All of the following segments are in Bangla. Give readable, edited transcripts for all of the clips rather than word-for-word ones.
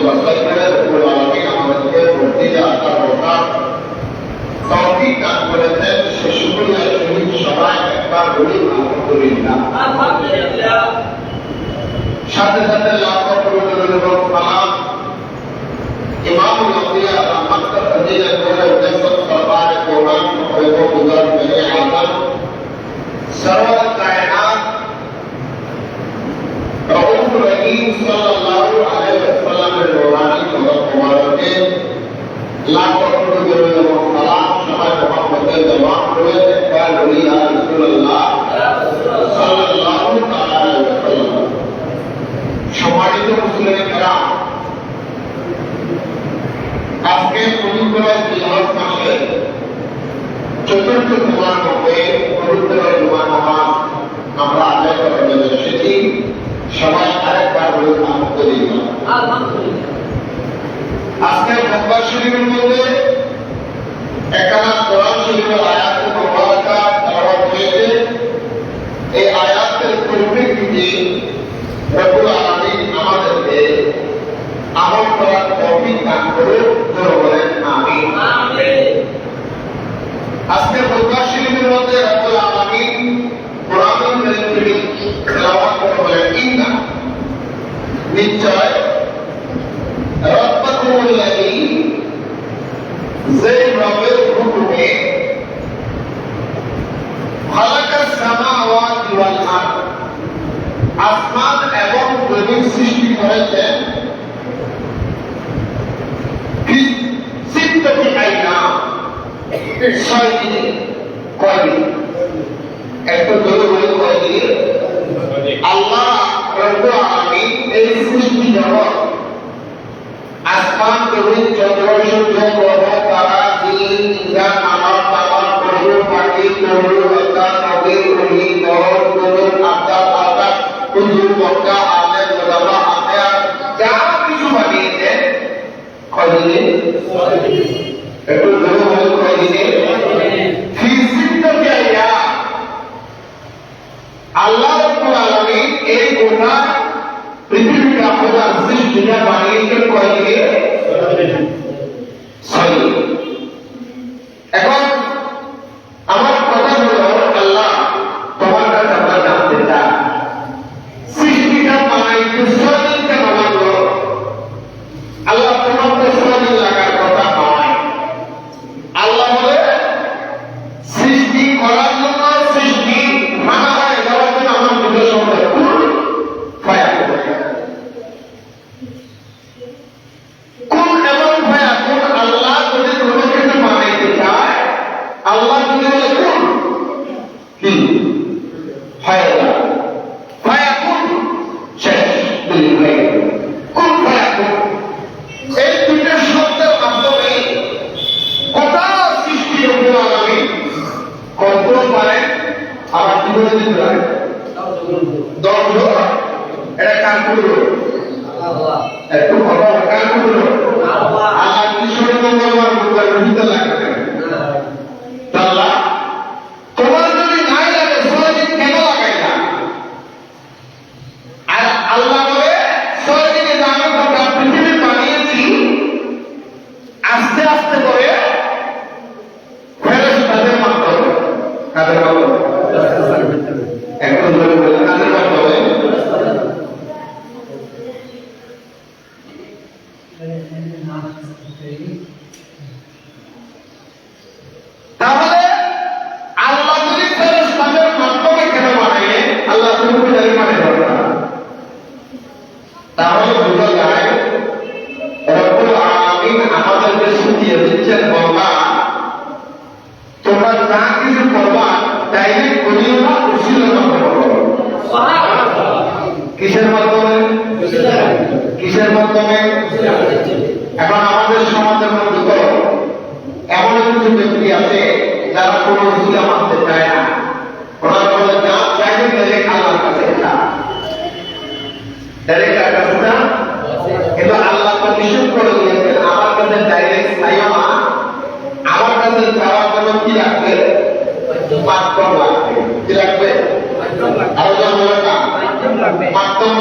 মশাই করে রব্বুল আলামিন আমাদেরকে মসজিদে আসার বসার তৌফিক দান করেছেন। সে শুকরিয়া শহীদ সবাই একবার বলি আলহামদুলিল্লাহ। সাথে সাথে লাখ কোটি এবং সালাম ইমামুল আম্বিয়া রাহমাতুল ফজিলত করে উদ্দেশ্য সরকার কোরআন ও গুজার মেরে আযাম সরওয়ার কায়নাত রউফ রহিম সাল্লাল্লাহু আলাইহি ওয়াসাল্লামের নূরানি কদম মোবারকে লাখ কোটি এবং সালাম সবাই মুহাম্মদের জবান করে একবার বলি ইয়া রাসূলুল্লাহ সাল্লাল্লাহু আলাইহি ওয়াসাল্লাম। সম্মানিত মুসলিম کرام, আজকে পবিত্র জিলহজ মাসে চতুর্থ জুমার মধ্যে পবিত্র জুমা নামাজ আমরা আদায় করার জন্য এসেছি। সবাই আরেকবার বলি আলহামদুলিল্লাহ। আজকে বুখারী শরীফের মধ্যে একখানা কোরআন শরীফের আয়াত মুবারাকা তেলাওয়াত হয়েছে। এই আয়াতের পরিপ্রেক্ষিতে রব্বুল আলামিন আমাদেরকে আমল করার তৌফিক দান করুন। বলেন আমিন। আজকে বুখারী শরীফের মধ্যে রব্বুল আলামিন কোরআনুল কারীম থেকে তেলাওয়াত করে বলেন ইন্না নিশ্চয় রব্বাকুমুল্লাযী যে রবের হুকুমে খালাকাস সামাওয়াতি ওয়াল আরদ আসমান এবং জমিন সৃষ্টি করেছেন সিদ্দতি আইনা 6 দিনে। কয় দিন? একটু জোরে বলে কয় দিন? আল্লাহ রব্বুল আলামিন এই সৃষ্টি জগৎ আসমান জমিন চন্দ্র সূর্য গ্রহ তারা দিন ইন্দ্রা নানা তারা পশু পাখি তরু লতা নদী নদী নদ নদ আকাশ আকাশ হুজুর মক্কা আলেম ওলামা আয়া যা কিছু বানিয়েছেন কয় দিনে? একটু জোরে বলে কয় দিনে? ফি সিদ্দতি আইয়াম। আল্লাহ রাব্বুল আলামিন এই গোটা পৃথিবীর আপনার সৃষ্টিটা বানিয়েছেন কয় দিনে? 6 দিন। এখন আমার কথা হলো আল্লাহ তোমার কাছে আমরা জানতে চাই সৃষ্টিটা বানাইতে 6 দিন কেন লাগলো? আল্লাহ তোমার তো 6 দিন লাগার কথা নয়। আল্লাহ বলে সৃষ্টি করার জন্য সৃষ্টি মানা হয় দেওয়ার জন্য আমার দুটো শব্দ কুল ফায়াকুন। কুল এবং ফায়াকুন আল্লাহ যদি কোনো কিছু বানাইতে চায় আল্লাহ যদি বলে কুল কি হয়ে যায় ফায়াকুন শেষ দুই হয়ে গেল। কুল ফায়াকুন এই দুটো শব্দের মাধ্যমে গোটা সৃষ্টি রব্বুল আলামিন কন্ট্রোল করেন। আবার কি বলে দিতে পারে? দগ্ধ। এটা কার করলো? আল্লাহ। একটু কথা কার করলো? আল্লাহ। আল্লাহ কি শুনে বলবার বুঝার বুঝতে লাগবে আল্লাহ তোমার যদি নাই লাগে 6 দিন কেন লাগাই না? আর আল্লাহ বলে 6 দিনে আমি গোটা পৃথিবী বানিয়েছি আস্তে আস্তে করে ফেরেশতাদের মাধ্যমে। কাদের মাধ্যমে? এখন ধরে বলে কাদের মাধ্যমে? তাহলে আল্লাহ যদি ফেরেশতাদের মাধ্যমে কেন বানাইলেন? আল্লাহ তুমি জানি মানে দরকার। তাহলে বোঝা যায় রব্বুল আলামিন আমাদেরকে শিখিয়ে দিচ্ছেন বান্দা তোমরা যা কিছু করবা তাইলে করিও না উসিলার মাধ্যমে করো। কিসের মাধ্যমে? কিসের মাধ্যমে? এখন আমাদের সমাজের মধ্যে তো এমন কিছু ব্যক্তি আছে যারা কোনো উসিলা মানতে চায় না। ওনারা বলে যা চাইবে ডাইরেক্ট আল্লাহর কাছে চা, ডাইরেক্ট কার কাছে চা। কিন্তু আল্লাহ তো নিষেধ করে দিয়েছেন আমার কাছে ডাইরেক্ট চাইও না, আমার কাছে চাওয়ার জন্য কি লাগবে? মাধ্যম লাগবে। কি লাগবে? আরো মাধ্যম লাগবে। মাধ্যম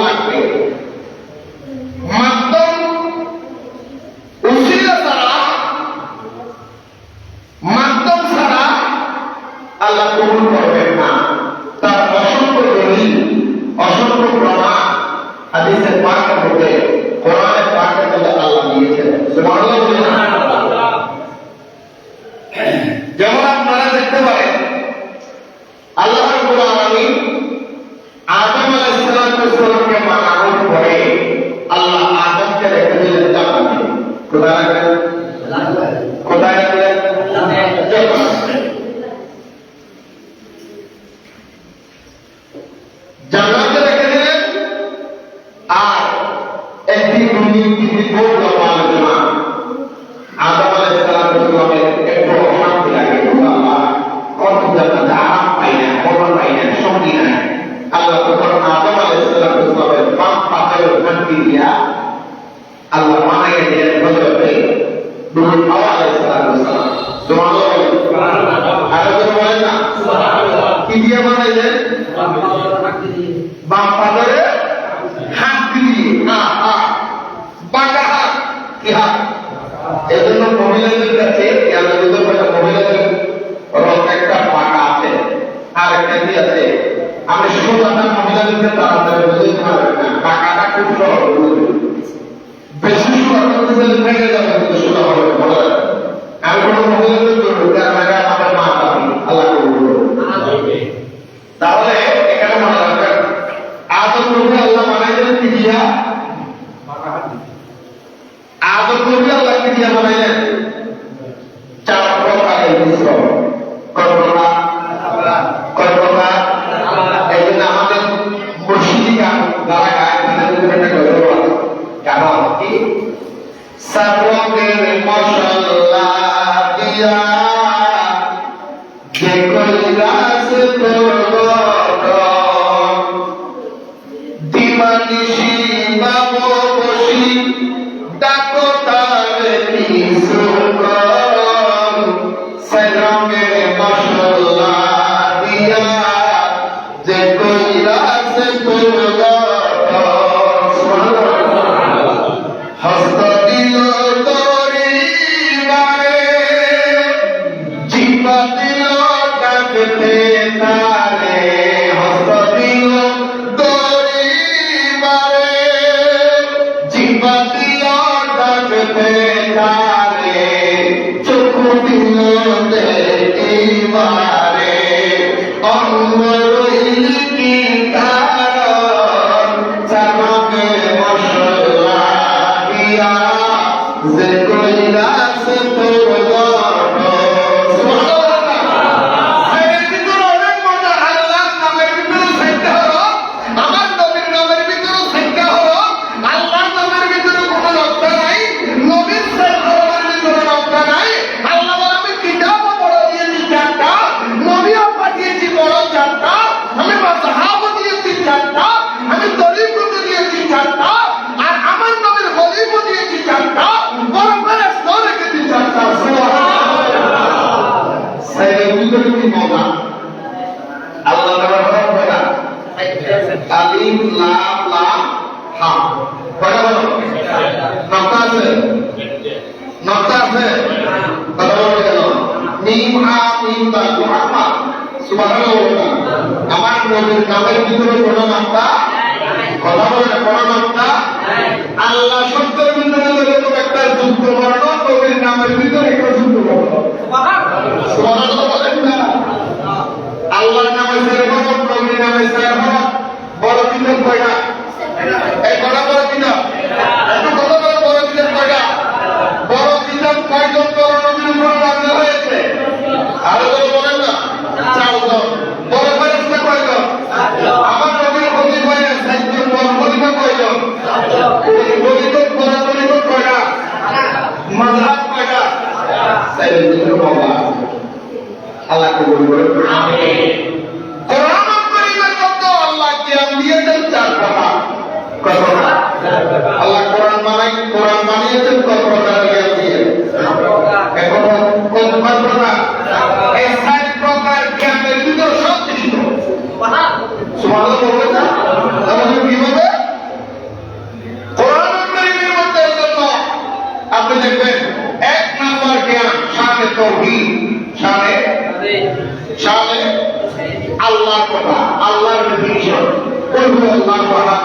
কথা মহিলাদেরকে তাড়াতাড়ি বুঝতে পারবে না, টাকাটা খুব সহজ বেশি সুন্দর করে ভেঙে যাবে কিন্তু সুন্দর হবে ভালো লাগে। আমি কোনো মহিলাদের জন্য টাকা আমাদের মা পাবি আল্লাহ কবুল করুন। তাহলে এখানে মনে রাখবেন আদম নবী আল্লাহ বানাইলেন কি দিয়া? আদম নবী আল্লাহ কি দিয়া বানাইলেন? 4 প্রকারের মিশ্রণ। কল্পনা কল্পনা এই জন্য আমাদের মুর্শিদি গান যারা গায় তাদের একটা গল্প আছে কেন কি সাবরের মশলা দিয়া যে কইরাস তোর দিমানিশি বাবু বসি ডাকো তার কিছু কর সারঙ্গের মশলা দিয়া যে কইরাস তোর হস্ত দিল তোরি মারে জিবা দিল ডাকতে তারে হস্ত দিল তোরি মারে জিবা দিল ডাকতে তারে চক্ষু দিল দেখি মারে অঙ্গ রইল কি কারণ চারকে মশলা দিয়া যে কইরাস তোর আলিফ লাম লাম হা কয়টা বলো নকতা আছে নকতা আছে কথা বলতে গেল মিম হা মিম বা মুহাম্মদ সুবহানাল্লাহ আমার নবীর নামের ভিতরে কোনো নকতা কথা বলে না কোনো নকতা আল্লাহ শব্দের ভিতরে এরকম একটা যুক্ত বর্ণ নবীর নামের ভিতরে একটা যুক্ত বর্ণ সুবহানাল্লাহ বলেন না আল্লাহর নামে সেরকম নবীর নামে সেরকম বড় কিতাব কয়টা এই বড় বড় কিতাব একটু কথা বলে বড় কিতাব কয়টা বড় কিতাব কয়জন বড় নবীর উপর নাযিল হয়েছে আরো বড় বলেন না 4 জন বড় ফেরেশতা কয়জন আমার নবীর খলিফা হয় 7 জন বড় খলিফা কয়জন খলিফা বড় খলিফা কয়টা মাযহাব কয়টা 7 জন বাবা আল্লাহ কবুল করুন আমিন কোরআন কারীমের মধ্যে আল্লাহ জ্ঞান দিয়েছেন 4 কথা কথা আল্লাহ কোরআন বানিয়েছেন কত প্রকার জ্ঞান দিয়ে এখন কোন প্রকার এই 7 প্রকার জ্ঞানের ভিতর সবকিছু সুবহানাল্লাহ বলবেন না তাহলে কি হবে কোরআন কারীমের মধ্যে জন্য আপনি দেখবেন 1 নাম্বার জ্ঞান শানে তাওহীদ শানে আল্লাহর কথা আল্লাহর ডেফিনিশন কইবো আল্লাহু আহাদ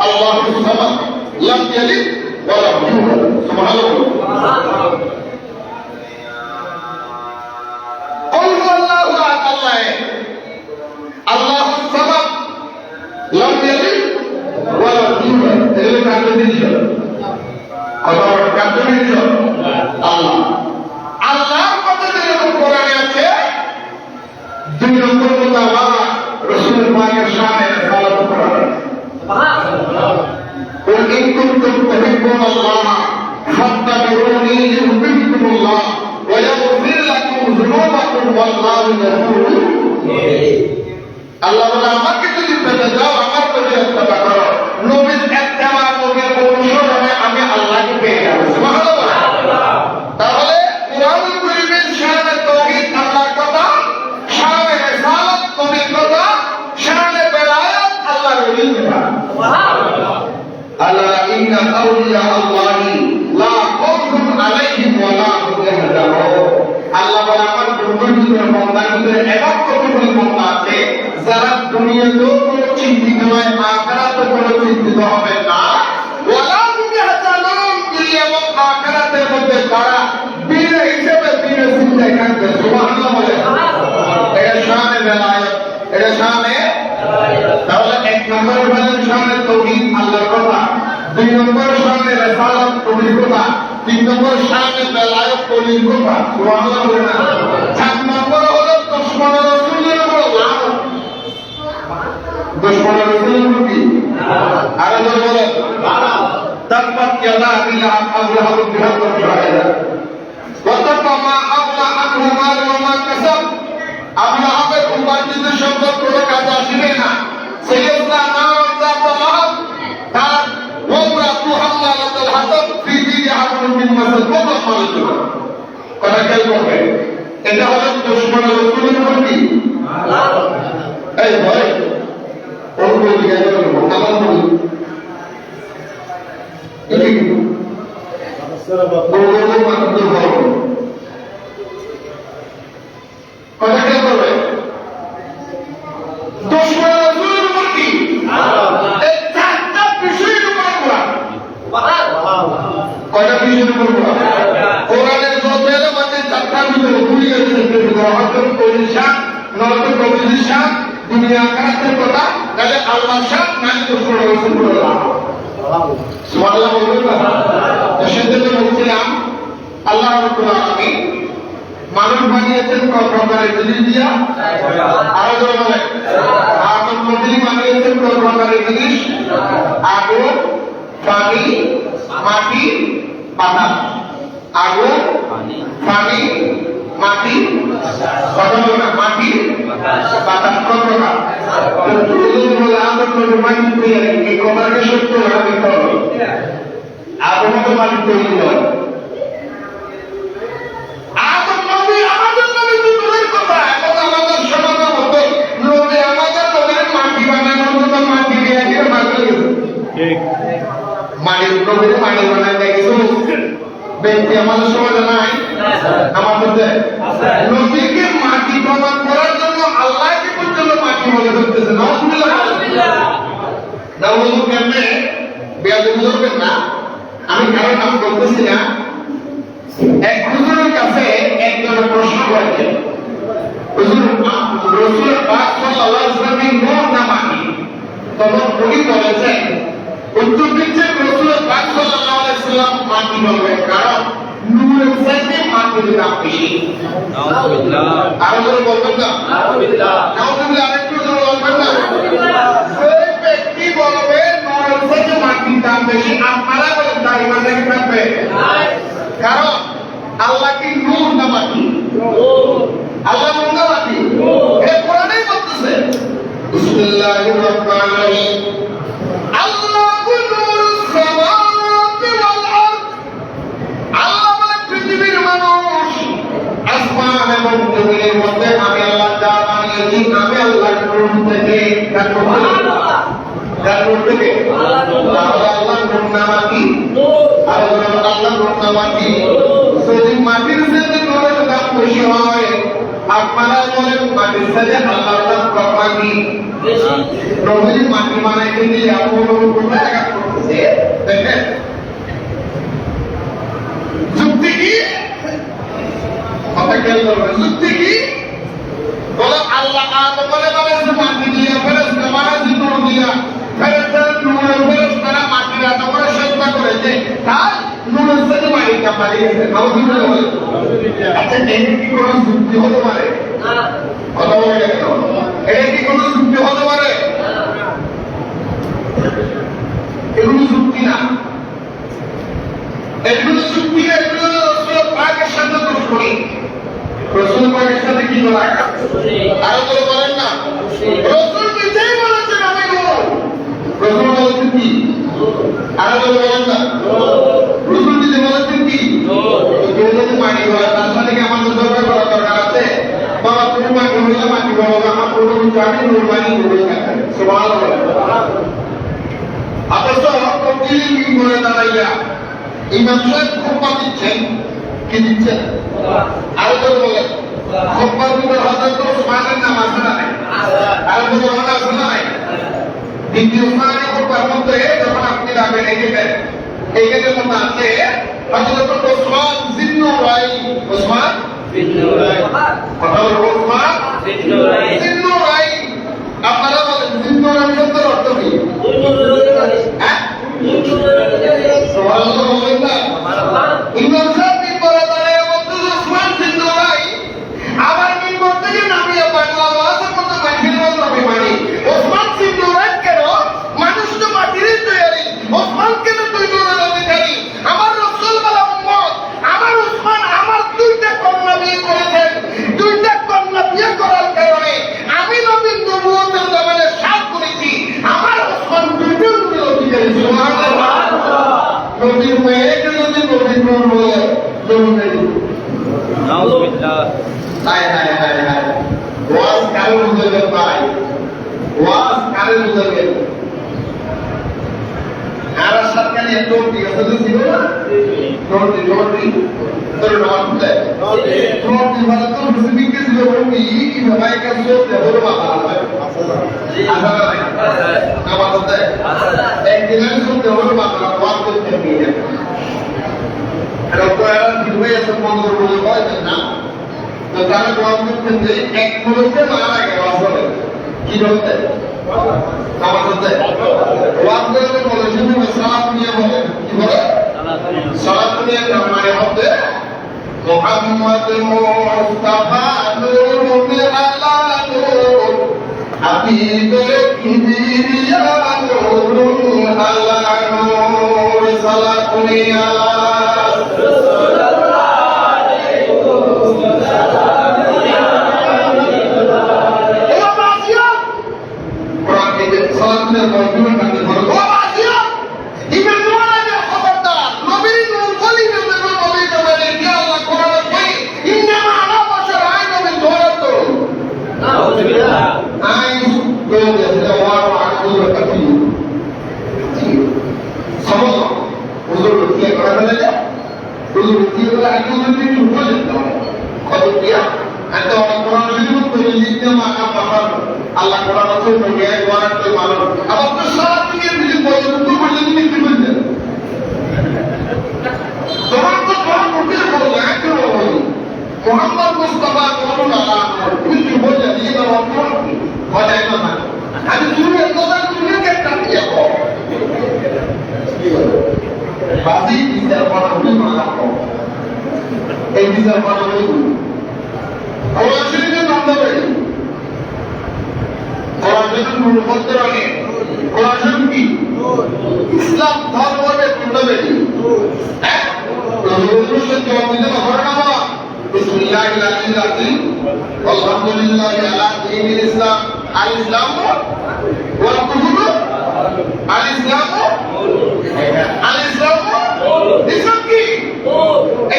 আল্লাহুস সামাদ লাম ইয়ালিদ ওয়া লাম ইউলাদ সুবহানাল্লাহ কইবো আল্লাহু আহাদ আল্লাহুস সামাদ লাম ইয়ালিদ ওয়া লাম ইউলাদ এর কাছে ডেফিনিশন কথা কাছে ডেফিনিশন আল্লাহ আল্লাহর কথা যেরকম কোরআনে আছে 2 নম্বর কথা আল্লাহ রাসূল পাকের শানে সালাত করেন সুবহানাল্লাহ কুল ইন কুনতুম তুহিব্বুনা আল্লাহ ফাত্তাবিউনি ইউহিব্বুকুমুল্লাহ ওয়া ইয়াগফির লাকুম যুনুবাকুম ওয়াল্লাহু গফুরুর রহিম আল্লাহ বলে আমাকে যদি পেতে যাও আমার প্রতি ইত্তেবা করো নবীর ইত্তেবা নবীর অনুসরণে আমি আল্লাহকে পেয়ে যাব সুবহানাল্লাহ তাহলে কোরআন কারীমের শানে তাওহীদ আল্লাহর কথা শানে রিসালাত নবীর কথা শানে বেলায়াত আল্লাহর ওলির কথা সুবহানাল্লাহ আলা ইন্না আউলিয়া আল্লাহি লা খাউফুন আলাইহিম ওয়া লা হুম ইয়াহজানুন আল্লাহ বলে আমার দুর্বল বান্দার ভিতরে এমন কতগুলো বান্দা আছে যারা দুনিয়াতেও কোনো থাকবে সুবহানাল্লাহ বলে এটা শানে বেলায়েত এটা শানে তাহলে এক নম্বর বলেন শানে তাওহীদ আল্লাহর কথা দুই নম্বর শানে রিসালাত নবীর কথা তিন নম্বর শানে বেলায়েত নবীর কথা সুবহানাল্লাহ বলে না চার নম্বর হলো দুশমন রাসূলের উপর লানত দুশমন রাসূলের উপর কি আর বলে তাকবাত ইয়াদা আবি লাহাব আবু লাহাব বিহাদ ওয়া وَتَبَّ مَا أَغْنَى عَنْهُ مَالُهُ وَمَا كَسَبَ আবু লাহাবের উপার্জিত সম্পদ কোনো কাজে আসবে না সাইয়্যিদনা নারুন যাত লাহাব তার ওমরাতু হাম্মালাতুল হাতাব ফি দিহাবুল মিন মাসাদ ওয়া খালিদুন কথা খেয়াল করবে এটা হলো দুশমন রাসূলের উপর কি এই ভাই ওর বলি গেল আমার বলি এটা কি কথা খেয়াল করবে দুশমন রাসূলের উপর কি এই চারটা বিষয়ের উপর কোরআন কয়টা বিষয়ের উপর কোরআনের যত মানে চারটার ভিতরে ভুলি গেছে গ্রহণ পরিশান নরক প্রতিষ্ঠান দুনিয়া আখিরাতের কথা তাহলে আল্লাহ শাহ নাই দুশমন রাসূলুল্লাহ সুবহানাল্লাহ বলবেন না সেজন্য বলছিলাম আল্লাহ রাব্বুল আলামিন মানুষ বানিয়েছেন কত প্রকারের জিনিস দিয়া আরো জোরে বলেন আগুন নদী বানিয়েছেন কত প্রকারের জিনিস আগুন পানি মাটি বাতাস আগুন পানি মাটি কথা বলে মাটি বাতাস কত প্রকার বলে আগুন নদী মাটি তৈরি এই কথাকে সত্য ভাবে করবে আগুন তো মাটি তৈরি হয় মাটির নবীর মাটি বানায় দেখেছো ব্যক্তি আমাদের সমাজে নাই আমাদের নবীকে মাটি প্রমাণ করার জন্য আল্লাহকে পর্যন্ত মাটি বলে ধরতেছে নাউজুবিল্লাহ কেমনে বেয়াদবি করবেন না আমি কারো নাম বলতেছি না এক হুজুরের কাছে একজন প্রশ্ন করেছেন হুজুর রাসূল পাক সাল্লাল্লাহু আলাইহি ওয়াসাল্লাম নূর না মাটি তখন উনি বলেছেন উত্তর দিচ্ছেন রাসূল পাক সাল্লাল্লাহু আলাইহি ওয়াসাল্লাম মাটি বলবেন কারণ নূরের চাইতে মাটির দাম বেশি নাউজুবিল্লাহ আরো জোরে বলবেন না নাউজুবিল্লাহ নাউজুবিল্লাহ আরেকটু জোরে বলবেন না সেই ব্যক্তি বলবে নূরের চাইতে মাটির দাম বেশি আপনারা বলেন তার ইমান নাকি থাকবে কারণ আল্লাহ কি নূর না মাটি আল্লাহ নূর না মাটি এই কোরআনেই বলতেছে বিসমিল্লাহির রহমানির রহিম আল্লাহু নূরুস সামাওয়াতি ওয়াল আরদ আল্লাহ বলে পৃথিবীর মানুষ আসমান এবং জমিনের মধ্যে আমি আল্লাহ যা বানিয়েছি আমি আল্লাহর নূর থেকে সুবহানাল্লাহ যার নূর থেকে আল্লাহ নূর না মাটি আর আল্লাহ নূর না মাটি যদি মাটির সাথে নূরের দাম বেশি হয় আপনারা বলেন মাটির সাথে আল্লাহর দাম কম নাকি বেশি নবীর মাটি বানাইতে দিয়ে আপনারা কোন টাকা করতেছে দেখেন যুক্তি কি কথা খেয়াল করবেন যুক্তি কি বলে আল্লাহ আদমরে বানাইছে মাটি দিয়ে ফেরেশতা বানাইছে নূর দিয়া ফেরেশতা নূরের ফেরেশতারা মাটির আদমরে সজদা করেছে তাই নূরের সাথে মাটির দাম বাড়িয়েছে নাউজুবিল্লাহ আচ্ছা এই কি কোনো যুক্তি হতে পারে না কথা বলে কেন এটা কি কোনো যুক্তি হতে পারে এগুলো যুক্তি না এগুলো যুক্তি না এগুলো রাসূল পাকের সাথে দুশ্মনী রাসূল পাকের সাথে কি করা আরো তো বলেন না রাসূল নিজেই বলেছেন আমি নূর রাসূল বলেছেন কি আরো তো বলেন না রাসূল নিজে বলেছেন কি কেউ যদি মাটি বলে তার সাথে কি আমাদের দরকার করা দরকার আছে বাবা তুমি মাটি হইলে মাটি বলো আমার কোনো জানি নূর বানি বলে থাকবে সুবহানাল্লাহ অথচ কবির কি করে দাঁড়াইয়া ইমাম সাহেব খুতবা দিচ্ছেন কি দিচ্ছেন আরো তো বলে খুতবার ভিতরে হযরত ওসমানের নাম আছে না আরো তো বলা আছে না দ্বিতীয় ওসমানের খুতবার মধ্যে যখন আপনি যাবেন এইখানে মনে আছে হযরত ওসমান জিন্নুরাই ওসমান কথা বলো ওসমান জিন্নুরাইন। আপনারা বলেন জিন্নুরাইন শব্দের অর্থ কি? সুবহানাল্লাহ বলেন না? ইমাম সাহেব মিম্বরে দাঁড়িয়ে বলতেছে ওসমান জিন্নুরাইন। আবার মিম্বর থেকে নামিয়ে বাংলা ওয়াজের মতো মাইকেল নবী মানি ওসমান জিন্নুরাইন কেন? মানুষ তো মাটিরই তৈরি। ওসমান কেন তুই নূরের অধিকারী? আমার রাসূল বলা উম্মত, আমার ওসমান আমার দুইটা কন্যা বিয়ে করেছেন। দুইটা কন্যা বিয়ে করার কারণে আমি নবীর নবুয়তের জামানে সাত করেছি। আমার ওসমান দুইটা নূরের অধিকারী। সুবহানাল্লাহ। নবীর মেয়েকে যদি নবীর নূর বলে জরুরি। নাউযুবিল্লাহ। হায় হায় হায় হায়। ওয়াজ কারে বুঝাবেন ভাই? ওয়াজ কারে বুঝাবেন? আর সরকারি একটু ঠিক আছে তো ছিল না? নোটি তোর নাম দেয় নোটি মানে তো মুসলিম কে ছিল বলি কি ভাই কা সোতে বড় বাবা আছে আমার তো একদিন সোতে বড় বাবা ওয়াজ করতে নিয়ে আর ওরা দিবে এত বন্ধ করে হয় না তো তারা ওয়াজ করতে যে এক মুহূর্তে মারা গেল আসলে কি বলতে আমার তো ওয়াজ করে বলে শুধু সালাত নিয়ে বলে কি বলে সালাত নিয়ে মানে হবে মুহাম্মদ মুস্তাফা নূরুল আলা নূর হাবিবে কিবরিয়া নূরুল আলা নূর সালাত নিয়া আল্লাহ কোরআন আছে বলে কোরআন তো মানো আবার তো সারা দুনিয়া মিলে বলে তো বলে তুমি কি বলবে তোমার তো কোরআন মুখে বলে একটু বলে মুহাম্মদ মুস্তাফা নূরুল আলা নূর তুমি কি বললে এই তো অর্থ কি বলে না আমি তুমি কথা তুমি কে কাটিয়ে যাও বাজি বিচার করা হলো না এই বিচার করা হলো কোরআন শরীফের নাম দেবে ইসলাম ধর্মের ফুন্ডামেন্টাল আলহামদুলিল্লাহ আলা দীনিল ইসলাম আল ইসলাম ওয়াল কুফর আল ইসলাম আল ইসলাম ইসলাম কি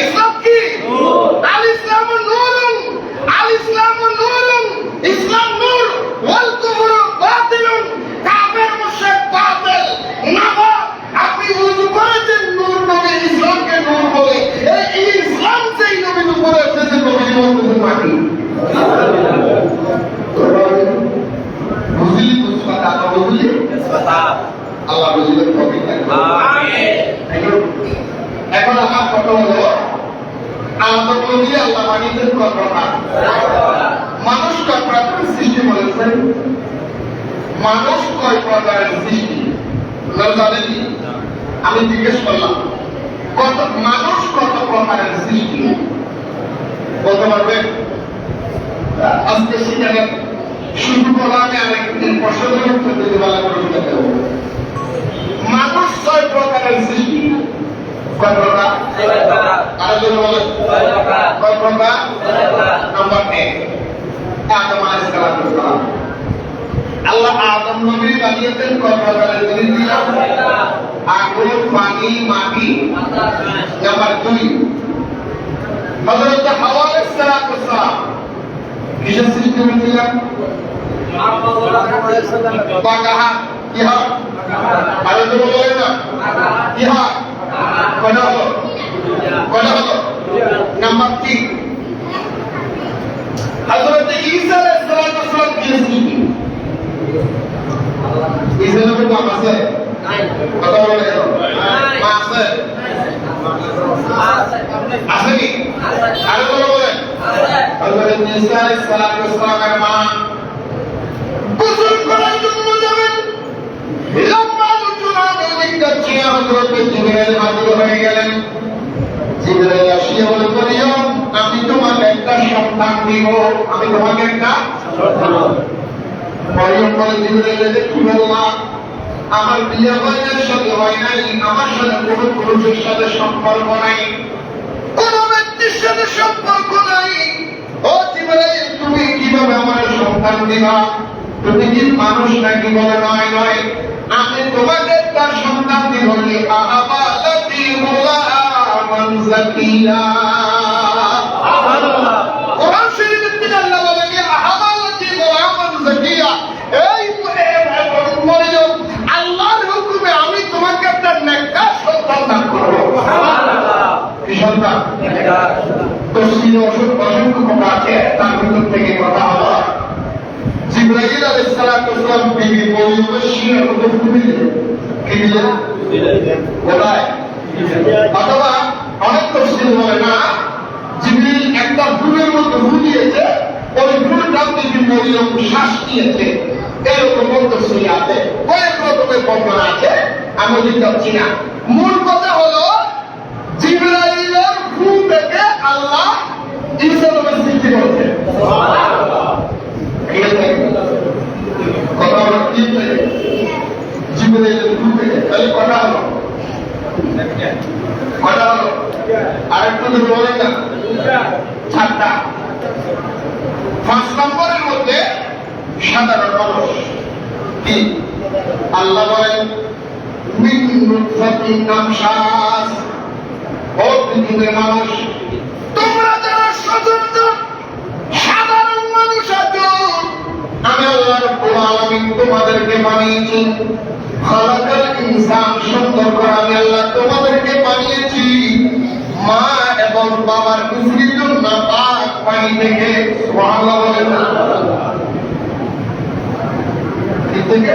ইসলাম কি আল ইসলাম নূরুন আল ইসলাম নূরুন ইসলাম নূর ওয়াল কুফর বাতিলুন কাফের মুশরিক বাতিল না আপনি বুঝতে পারছেন নূর নবী ইসলামকে নূর বলে এই ইসলাম সেই নবীর উপরে এসেছে নবী বলতেছে মাটি বুঝলি বুঝপাতা না বুঝলি আল্লাহ বুঝলেন কবি আমিন এখন আমার কথা হলো আল্লাহ নবী আল্লাহ মানিতেন কথা মানুষ কয় প্রকারের সৃষ্টি বলেছেন মানুষ কয় প্রকারের সৃষ্টি জানেন কি আমি জিজ্ঞেস করলাম কত মানুষ কত প্রকারের সৃষ্টি বলতে পারবেন আজকে সেখানে শুধু বলা আমি আরেকদিন প্রশ্নের উত্তর দিতে পারলাম মানুষ 6 প্রকারের সৃষ্টি কয় প্রকার আরেকজন বলেন কয় প্রকার নাম্বার 1 আদম আলাইহিস সালাম আল্লাহ আদম নবী বানিয়েছেন কয় প্রকারের জিনিস দিয়া আগুন পানি মাটি নাম্বার 2 হযরত হাওয়া আলাইহিস সালাম কিসের সৃষ্টি হয়েছিলেন বাগাহা ইহা আরেকজন বলেন না ইহা কয়টা হলো নাম্বার 3 হযরত ঈসা আলাইহিস সালাম কিসের সৃষ্টি ঈসা নবী নাম আছে কথা বলেন মা আছে আছে কি আরেকজন বলেন হযরত ঈসা আলাইহিস সালামের মা গোসল করার জন্য যাবেন, লম্বা আলোচনা দেখতে হযরত জিবরাইল হাজির হয়ে গেলেন। জিবরাইল আসিয়া বলে, মরিয়ম, আমি তোমাকে একটা সন্তান দিব, আমি তোমাকে একটা সন্তান। মরিয়ম বলে, জিবরাইল কি বললা? আমার বিয়ে ভাইয়ের সাথে হয় নাই, আমার সাথে কোনো পুরুষের সাথে সম্পর্ক নাই, কোন ব্যক্তির সাথে সম্পর্ক নাই। ও জিবরাইল, তুমি কিভাবে আমার সন্তান দিবা? তুমি কি মানুষ নাকি? বলে, নয় নয়, আমি তোমাকে একটা সন্তান দিব। আবালাতি গুলামান যাকিয়া। কোরআন শরীফের দিকে আল্লাহ বলেন, আবালাতি গুলামান যাকিয়া। এই মরিয়ম, আল্লাহর হুকুমে আমি তোমাকে একটা নেককার সন্তান দান করব। সুবহানাল্লাহ। কি সন্তান? নেককার। তফসিরে অসংখ্য কথা আছে, তার ভিতর থেকে কথা হলো জিবরাইল আলাইহিস সালাম বিবি মরিয়মের শিরার মধ্যে ফু দিলেন। কি দিলেন? কোথায়? অথবা অনেক তফসির বলে না, জিবরাইল একটা ফুলের মধ্যে ফু দিয়েছে, ওই ফুলটা বিবি মরিয়ম শ্বাস নিয়েছে, এরকম তফসির আছে, কয়েক রকমের বর্ণনা আছে, আমি বলতে চাচ্ছি না। মূল কথা হলো জিবরাইলের ফু থেকে আল্লাহ ঈসা নবীর সৃষ্টি করেছেন। সুবহানাল্লাহ। কথা হলো কি? জিবরাইলের ফু থেকে তাহলে কথা হলো আরেকটু বলেন না, 4টা। 5 নম্বরের মধ্যে সাধারণ মানুষ কি? আল্লাহ বলেন, মিন নুতফাতিন আমশাস। ও পৃথিবীর মানুষ, তোমরা যারা সচেতন সাধারণ মানুষ আছো, আমি আল্লাহ রাব্বুল আলামিন তোমাদেরকে বানিয়েছি। খালাকাল ইনসান, সুন্দর করে আমি আল্লাহ তোমাদেরকে বানিয়েছি মা এবং বাবার মিশ্রিত নাপাক পানি থেকে। সুবহানাল্লাহ বলেন না? ঠিক থেকে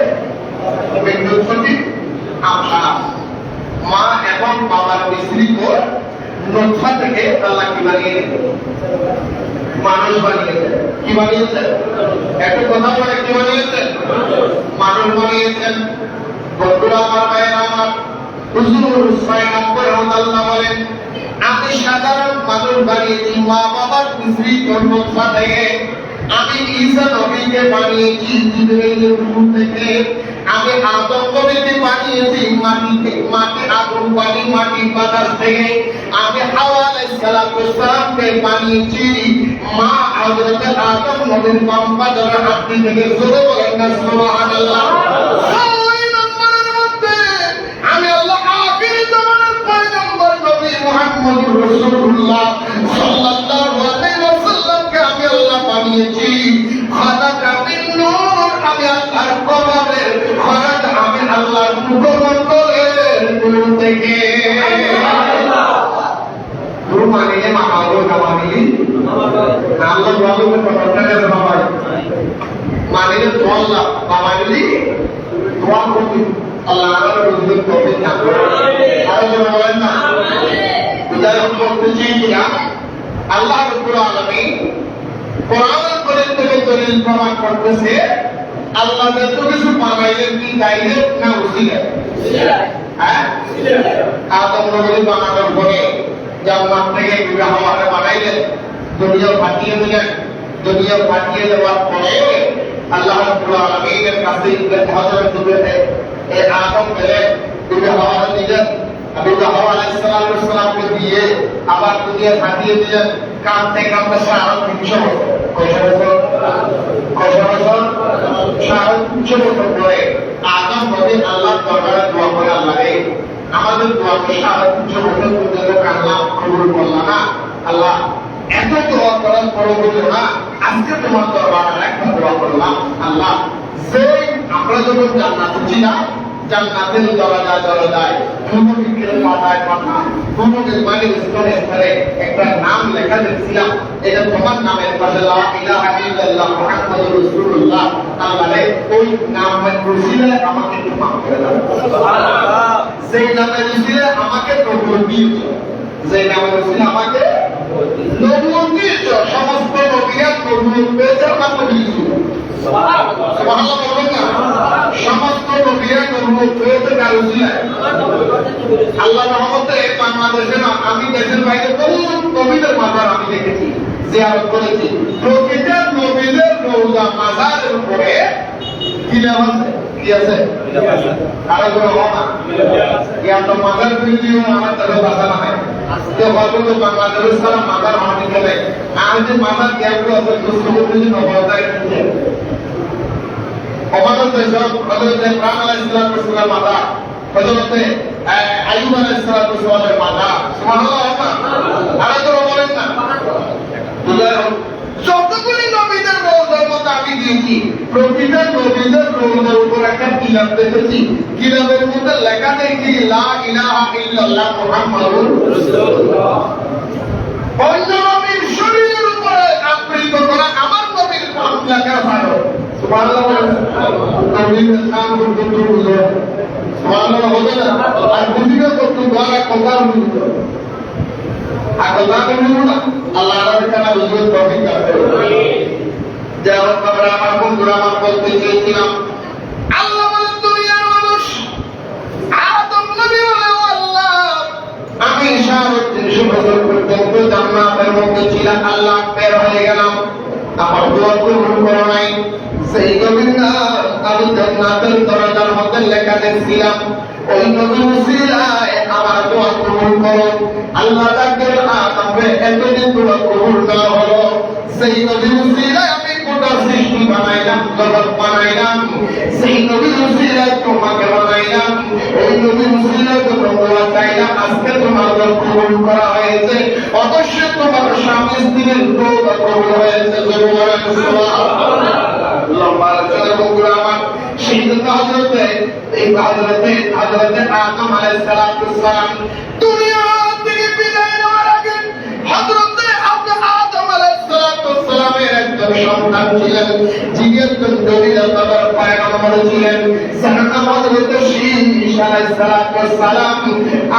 মা এবং বাবার মিশ্রিত নুতফা থেকে আল্লাহ কি বানিয়েছে? মানুষ বানিয়েছেন। কি বানিয়েছেন? একটা কথা বলে, কি বানিয়েছেন? মানুষ বানিয়েছেন। বন্ধুরা আমার, ভাইয়েরা আমার, হুজুর হুসাইন আকবর রাদিয়াল্লাহু বলেন, আমি সাধারণ মানুষ বানিয়েছি মা বাবার মিশ্রিত নুতফা থেকে। আমি ঈসা নবীকে বানিয়েছি জিবরাইলের রূহ থেকে। আমি আদম নবীকে বানিয়েছি মাটি আগুন পানি মাটি বাতাস থেকে। আমি হাওয়া আলাইহিস সালামকে বানিয়েছি মা হযরত আদম নবীর বাম্পা দ্বারা হাড্ডি থেকে। জোরে বলেন না সুবহানাল্লাহ। 6 নম্বরের মধ্যে আমি আল্লাহ আখিরি জামানার পয়গম্বর নবী মুহাম্মদুর রাসূলুল্লাহ সাল্লাল্লাহু আলাইহি ওয়াসাল্লামকে আমি আল্লাহ বানিয়েছি খালাকা মিন নূর। আমি আল্লাহর কবরের খরাজ, আমি আল্লাহর মুখমণ্ডলের নূর থেকে। নূর মানিয়ে মামাগো না মানিয়ে আল্লাহ বলবে কথা না বাবা মানিয়ে তো আল্লাহ বাবা বলি দোয়া করতে আল্লাহ আমাদের বুঝতে হবে না। আর বলেন না বিদায় করতেছি কিনা? আল্লাহ রাব্বুল আলামিন কোরআন করিম থেকে দলিল প্রমাণ করতেছে আল্লাহ যত কিছু বানাইলেন কি ডাইরেক্ট না উসিলা? হ্যাঁ, আদম নবী বানানোর পরে জান্নাত থেকে হাওয়াকে বানাইলেন, দুনিয়া ফাটিয়ে দিলেন। দুনিয়া ফাটিয়ে দেওয়ার পরে আল্লাহ রাব্বুল আলামিনের কাছে হযরত জিবরাইল আদম গেলেন, হাওয়া দিলেন। হাওয়া আলাইহিস সালামকে দিয়ে আবার দুনিয়া ফাটিয়ে দিলেন। কাঁদতে কাঁদতে সারা 300 বছর, কয়টা বছর? 300 বছর পরে আদম নবী আল্লাহর দরবারে দোয়া করে, আল্লাহ রে আমাদের দোয়াকে 300 বছর পর্যন্ত কান্নাম কবুল করলা না। আল্লাহ এত দোয়া করার পরে বলল না, আজকে তোমার দরবারে একটা দোয়া করলাম। আল্লাহ যে আমরা যখন জান্নাতে ছিলাম, জান্নাতের দরজায় মুমিনের পাতায় পাতা মুমিনের মালিক স্তরে স্তরে একটা নাম লেখা দেখছিলাম, এটা তোমার নামের পাশে লা ইলাহা ইল্লাল্লাহ মুহাম্মাদুর রাসূলুল্লাহ। আল্লাহ ওই নামের উসিলায় আমাকে মাফ করে দাও। সুবহানাল্লাহ। সেই নামের উসিলায় আমাকে কবুল দিও, যে নামের উসিলায় আমাকে নবুয়তি সমস্ত নবীরা নবুয়ত পেয়েছে মাত্র কিছু সুবহানাল্লাহ বলবেন না সমস্ত নবীরা নবুয়ত পেয়েছে কারো ছিলেন আল্লাহ রহমতে বাংলাদেশে না আমি দেশের বাইরে বহু নবীদের মাজার আমি দেখেছি জিয়ারত করেছি প্রতিটা নবীদের রওজা মাজারের উপরে কি নাম আছে কি আছে আর কোনো না ইয়া তো মাজার ভিডিও আমার তবে বাধা না হয় তো বলবো বাংলাদেশের সারা মাজার হানি গেলে আর যে মাজার জ্ঞানগুলো আছে সুস্থভাবে নবতায় দিচ্ছে আমাদের দেশ হযরত ইব্রাহিম আলাইহিস সালাম মাজার হযরত আইয়ুব আলাইহিস সালামের মাজার সুবহানাল্লাহ আর তো বলেন না যতগুলি নবীদের রওজার মধ্যে আমি দিয়েছি প্রতিটা নবীদের রওজার উপর একটা কিতাব দেখেছি কিতাবের মধ্যে লেখা দেখি লা ইলাহা ইল্লাল্লাহ মুহাম্মাদুর রাসূলুল্লাহ অন্য নবীর শরীরের উপরে আবৃত করা আমার নবীর নাম লেখা ভালো সুবহানাল্লাহ নবীর নাম করতে বুঝো সুবহানাল্লাহ হবে না আর বুঝিয়ে করতে দ্বারা কথা বুঝো আল্লাহ বলুন আল্লাহ তাআলা বুঝতে তৌফিক দান করুন যাও আমরা আমার বন্ধুরা আমার বলতে চেয়েছিলাম আল্লাহ বলেন দুনিয়ার মানুষ আদম নবী বলে আল্লাহ আমি 350 বছর পর্যন্ত জান্নাতের মধ্যে ছিলাম আল্লাহ বের হয়ে গেলাম আমার দোয়া কবুল করো নাই সেই নবীর নাম আমি জান্নাতের দরজার মধ্যে লেখা দেখছিলাম ওই নবীর উসিলায় আমার দোয়া কবুল করো আল্লাহ তাআলা আমাকে এতদিন দোয়া কবুল না হলো সেই নবীর উসিলায় আমি গোটা সৃষ্টি বানাইলাম জগৎ বানাইলাম সেই নবীর উসিলায় তোমাকে বানাইলাম ওই নবীর উসিলায় তো তোমরা চাইলাম আজকে তোমার দোয়া কবুল করা হয়েছে অবশ্যই তোমার স্বামী স্ত্রীর দোয়া কবুল হয়েছে সুবহানাল্লাহ লম্বা চলে বগুড়া আমার সেই হযরতে আদম আলাইহিস সালাম দুনিয়া থেকে বিদায় নেওয়ার আগে হযরতে আদম আলাইহিস সালামের একজন সন্তান ছিলেন যিনি একজন নবীর বাবার পয়গম্বর ছিলেন সানা হযরতে ঈসা আলাইহিস সালাম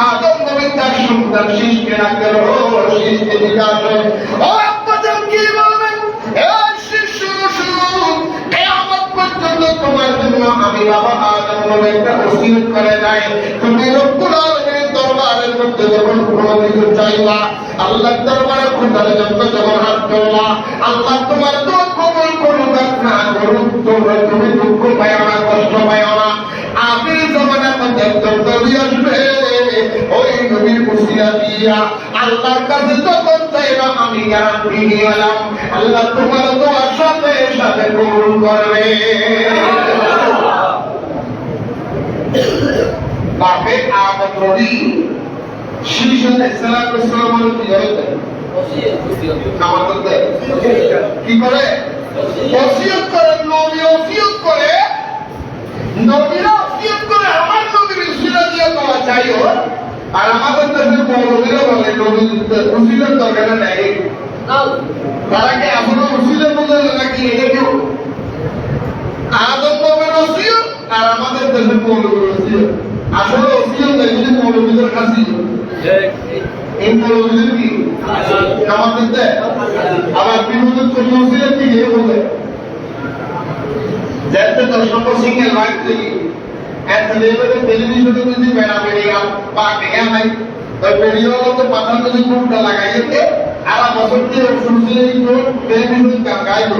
আদম নবীর তার সন্তান শীষকে রাখলেন ও শীষকে জিজ্ঞাসা ও আব্বাজান কি বলবেন এই শীষ শুরু কিয়ামত পর্যন্ত তোমার জন্য আমি বাবা আদম নবী একটা ওসিয়ত করে যাই তুমি রব্বুল আলামিনের দরবারের মধ্যে যখন কোনো কিছু চাইবা আল্লাহর দরবারে খোদার জন্য যখন হাত তোলা আল্লাহ তোমার দোয়া কবুল করুক না করুক তুমি দুঃখ পাও না কষ্ট পাও না আখির জামানার মধ্যে একজন নবী আসবে ওই নবীর উসিলা দিয়া আল্লাহর কাছে যখন চাইবা আমি গ্যারান্টি নিলাম আল্লাহ তোমার দোয়া সাথে সাথে কবুল করবে বাপে আদম নবী শীষ আলাইহিস সালামের জিয়ারত কি করে ওসিয়ত করে নবী ওসিয়ত করে নবীরা ওসিয়ত করে আমার নবীর উসিলা দিয়ে দোয়া চাইও আর আমাদের দেশের মৌলবীরা বলে নবীর উসিলার দরকার নেই তারা কি এখনো উসিলা বলে নাকি এটা কেউ আদম নবীর ওসিয়ত আর আমাদের দেশের মৌলবীর ওসিয়ত আসলে ওসিয়ত নেই যদি মৌলবীদের কাছে এই মৌলবীদের কি আমাদের দেয় আবার বিনোদন চলে ওসিলার কি বলে যাতে 10 নম্বর সিঙ্গেল লাইট থেকে টেলিভিশনে যদি বেড়া বেরিয়ে পা টেকা নাই ওই বেরিয়ে তো মাথার যদি কোনটা লাগাইতে আর বছর দিয়ে শুনছিলেন তো টেলিভিশন গাইব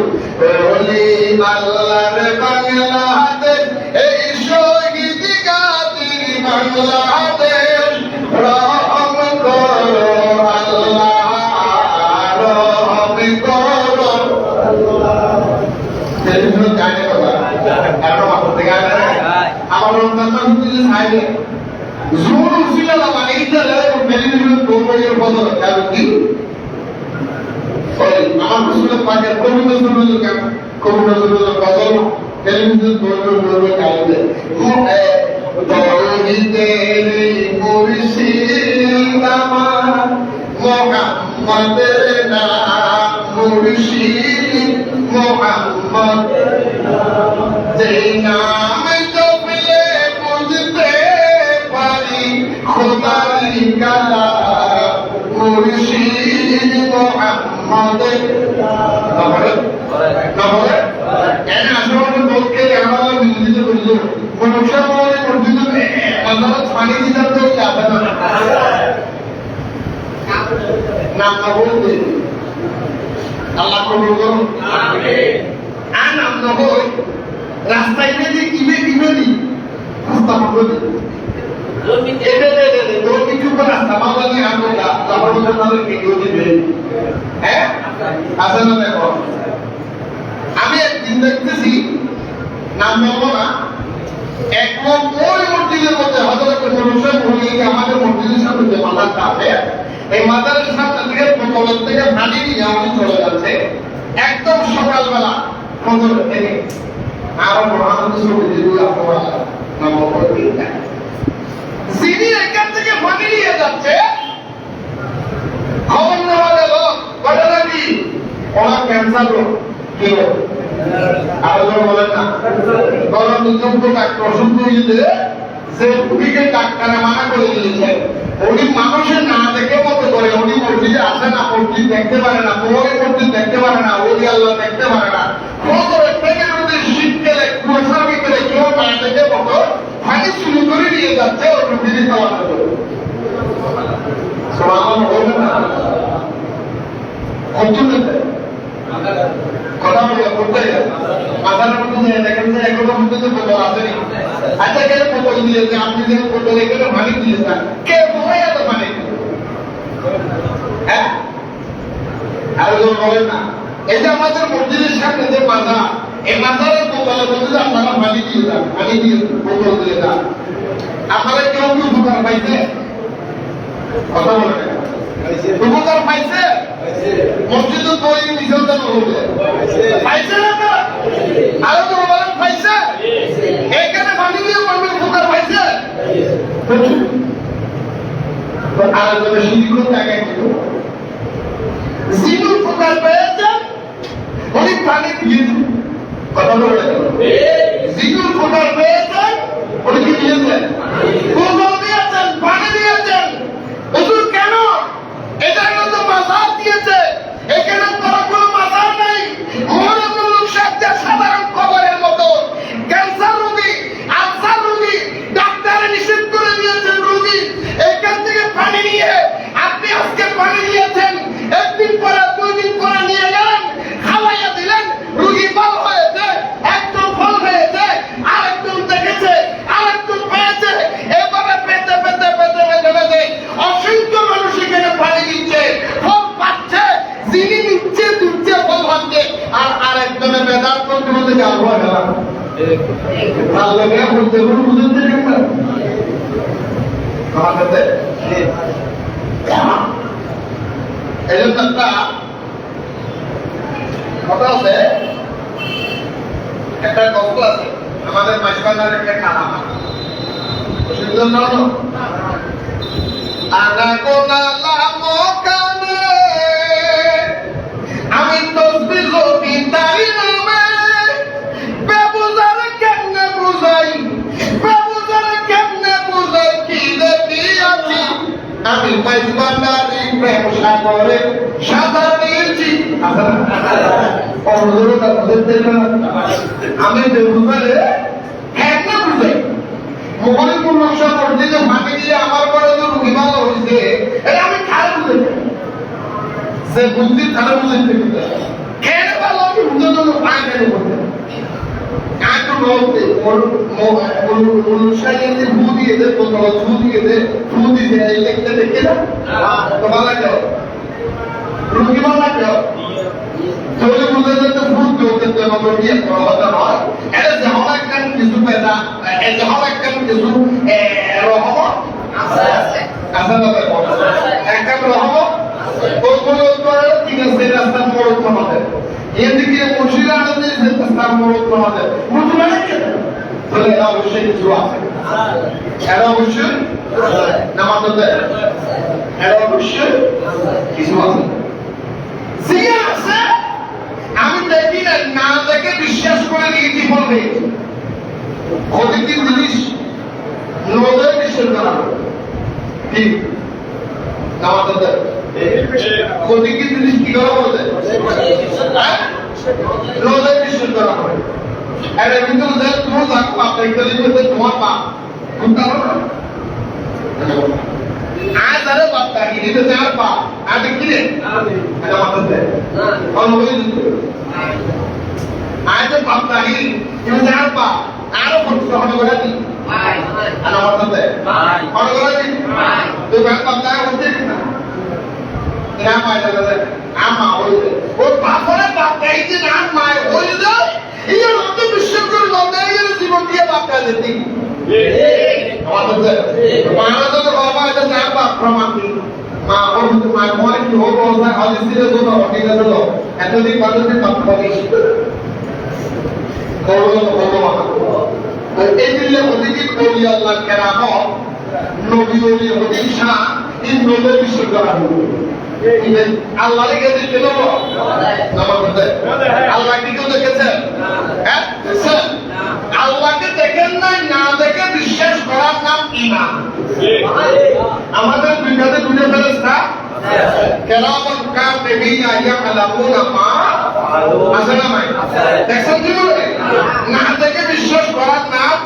ওলি আল্লাহর বাংলাদেশ এই শহীদ গাতির বাংলাদেশ রহম করো আল্লাহ রহম করো টেলিভিশন গাইতে কথা আর মাথা থেকে আমার রমজান দিলে খাইলে জোর উসিলা লাগাই দিলে টেলিভিশন কোম্পানির বদল কারণ কি ওই আমার রসুল পাকের কবি নজরুল বদল টেলিভিশন বদল কাইলে তৌহিদের মুর্শিদ আমার মুহাম্মদের নাম মুর্শিদ মুহাম্মদের নাম যেই নাম খোদার কালাম মুর্শিদ মনুষ্য বলে মসজিদে মাদ্রাসা পানি দিতে তো যাবে না নাম না বলতে আল্লাহ কবুল করুন আর নাম না হয় রাস্তায় যে কিবে দি রাস্তা বলে রাস্তা বাংলাদেশ হ্যাঁ আসে না দেখো আমি একদিন দেখতেছি নাম বলবো না একদম ওই মসজিদের মধ্যে হযরত মুসা বলে আমাদের মসজিদের সামনে যে মাজারটা আছে এই মাজারের সামনে থেকে প্রচলন থেকে পানি নিয়ে আমাদের চলে যাচ্ছে একদম সকালবেলা ফজর থেকে আরো মহান সুবিধা আপনারা নাম করতে যিনি এখান থেকে পানি নিয়ে যাচ্ছে খবর নেওয়া গেল বলে নাকি ওনার ক্যান্সার রোগ কি রোগ আলোচনা বলেন না গরম নিযুক্ত ডাক্তার ওষুধ দিয়েছে যে রোগীকে ডাক্তারে মানা করে দিয়েছে উনি মানুষের না দেখে মতো করে উনি মসজিদে আসে না মসজিদ দেখতে পারে না পরে মসজিদ দেখতে পারে না ওই আল্লাহ দেখতে পারে না ফজরের থেকে যদি শীতকালে কুয়াশার ভিতরে কেউ না দেখে মতো পানি শুরু করে নিয়ে যাচ্ছে ওই রোগীকে খাওয়ানো করে সমান হবে না কথা বলে করতে মাথার মধ্যে দেখেন যে এখনো মধ্যে বোতল আসেনি আচ্ছা কেন বোতল দিয়েছে আপনি যে বোতল এখানে পানি দিয়েছেন কে বোঝাই এত পানি হ্যাঁ আর বলেন না এই যে আমাদের মসজিদের সামনে যে মাথা এই মাথার বোতলের মধ্যে আপনারা পানি দিয়ে যান পানি দিয়ে বোতল দিয়ে যান আপনারা কেউ কি উপকার পাইছে কথা বলেন উপকার পাইছে মসজিদে বই বিসর্জন হবে পাইছে না আরো তো বলেন পাইছে এখানে পানি দিয়ে বলবেন উপকার পাইছে তো আর যদি শিক্ষক জায়গায় ছিল জিনুর উপকার পেয়েছে উনি পানি দিয়েছে কথা বলে জিনুর উপকার পেয়েছে উনি কি দিয়েছেন গোসল দিয়েছেন পানি দিয়েছেন হুজুর কেন এটা তো মাজার দিয়েছে এখানে তোরা কোনো মাজার নেই মরণুল সাজ্জা সাধারণ কবরের মতো ক্যান্সার রোগী আলসার রোগী ডাক্তারে নিষেধ করে দিয়েছেন রোগী এখান থেকে পানি নিয়ে আপনি আজকে পানি দিয়েছেন একদিন পরে দুই দিন পরে নিয়ে গেলেন খাওয়াইয়া দিলেন রোগী ভালো হয়েছে একদম ফল হয়েছে আরেকজন দেখেছে আরেকজন পেয়েছে এভাবে পেতে পেতে পেতে পেতে পেতে অসংখ্য মানুষ এখানে পানি দিচ্ছে ফল পাচ্ছে যিনি নিচ্ছে দিচ্ছে ফল পাচ্ছে আর আরেকজনে বেদাত করতে বলতে যাবো না ভালো লাগে বলতে বলতে বুঝতে গেছে আমার কাছে এই জন্য একটা কথা আছে একটা গল্প আছে আমাদের মাঝখানের একটা খানা সুন্দর না আনা কোনা লামো কানে আমি তসবিহ লবি তাই নামে বেবুজার কেমনে বুঝাই কি দেখি আছি আমি মাঝখানারি প্রেম সাগরে সাদা নিয়েছি আমি বেবুজারে কেমনে বুঝাই মোবাইলপুর নকশা মসজিদে ফাঁকি দিয়ে আমার পরে যে রুগী ভালো হয়েছে এটা আমি খারাপ বুঝাই সে বুঝছি খারাপ বুঝাইতে কেন ভালো আমি বুঝে জন্য পায় কেন বলতে কাঁটু নলতে অনুসারীতে ফু দিয়ে দে বোতল ফু দিয়ে দে ফু দিয়ে দে লিখতে দেখে না তো ভালো লাগে রুগী ভালো লাগে তাহলে বুঝে যেতে ফু দিতে দেব রুগী করা হতে হয় এটা যেমন একটা কিছু পেদা যেমন একটা কিছু রহম আছে আছে না একটা রহম ওগুলো করে ঠিক আছে রাস্তা মোড় আমাদের এদিকে মুর্শিদা আনন্দের রাস্তা মোড় আমাদের মুসলমান তাহলে এরা অবশ্যই কিছু আছে এরা অবশ্যই নামাজ এরা অবশ্যই কিছু আছে জিয়া আছে আমি দেখি না দেখে বিশ্বাস করে নিয়েছি বলবে প্রতিদিন জিনিস নজরে বিশ্বাস করা ঠিক নামাজ প্রতিদিন জিনিস কি করা বলতে নজরে বিশ্বাস করা হয় আরে কিন্তু যে তুমি যাক পাপ দেখতে দিতে তোমার পাপ কোনটা না আজ আরে বাপ তাকি দিতে যার পাপ আজ কি রে এটা মানতে অনুভূতি দিতে আজ বাপ তাকি দিতে যার পাপ আরো করতে হবে করে দি ana মানতে অনু করে দি তুই বাপ তাকি হচ্ছে না না মাইটা দে আমা হইছে ও বাপরে বাপ তাকি না মাই হইছে এই রক্ত বিশ্ব করে লড়াই করে জীবন দিয়ে বাপ তাকি দিতে আমাদের মারা তো বাবা এটা না বাপ প্রমাণ দি মা ওর মা মনে কি হবে না হলে সিরে তো ঠিক আছে তো এতদিন বাদে বাপ করে করলো তো এই দিলে ওদিকে করি আল্লাহ কেরামত নবী ওলি হদিসা এই নবীর বিশ্ব করা হবে আল্লাহর কাছে কেন আল্লাহ কি কেউ দেখেছেন হ্যাঁ আল্লাহকে দেখেন না দেখে বিশ্বাস করার নাম ঈমান আমাদের দুইটাতে দুটো ফেরেশতা কেরামান কাতিবিনা ইয়ালামুনা মা আসলে নাই দেখছেন কি বলে না দেখে বিশ্বাস করার নাম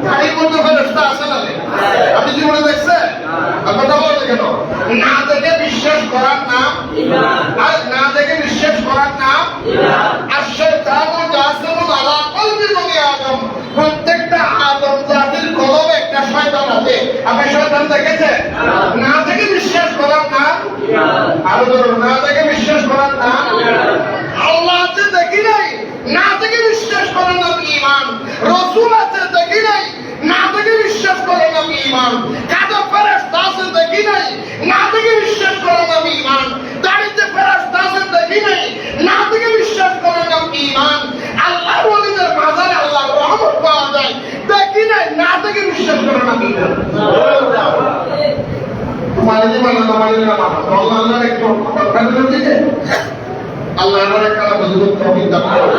তাই মতো ফেরেশতা আছে না আপনি জীবনে দেখছেন কথা বলতে কেন না দেখে বিশ্বাস করার নাম ঈমান আর না দেখে বিশ্বাস করার নাম ঈমান আর শয়তানও জাসিমু আলা কলবি বনি আদম প্রত্যেকটা আদম জাতির কলবে একটা শয়তান আছে আপনি শয়তান দেখেছেন না দেখে বিশ্বাস করার নাম ঈমান আর না দেখে বিশ্বাস করার নাম ঈমান আল্লাহ আছে দেখি নাই না দেখে বিশ্বাস করার নাম ঈমান রাসূল আছে দেখি নাই না দেখে বিশ্বাস করার নাম ঈমান কাদা ফেরেশতা আছে দেখি নাই না দেখে বিশ্বাস করার নাম ঈমান দাড়িতে ফেরেশতা আছে দেখি নাই না দেখে বিশ্বাস করার নাম ঈমান আল্লাহর ওলিদের মাঝারে আল্লাহর রহমত পাওয়া যায় দেখি নাই না দেখে বিশ্বাস করার নাম ঈমান তোমার জীবন তোমার নাম আল্লাহর একটু কথা বলতে আল্লাহ আমাদের কাছে বুঝুক তৌফিক দান করুন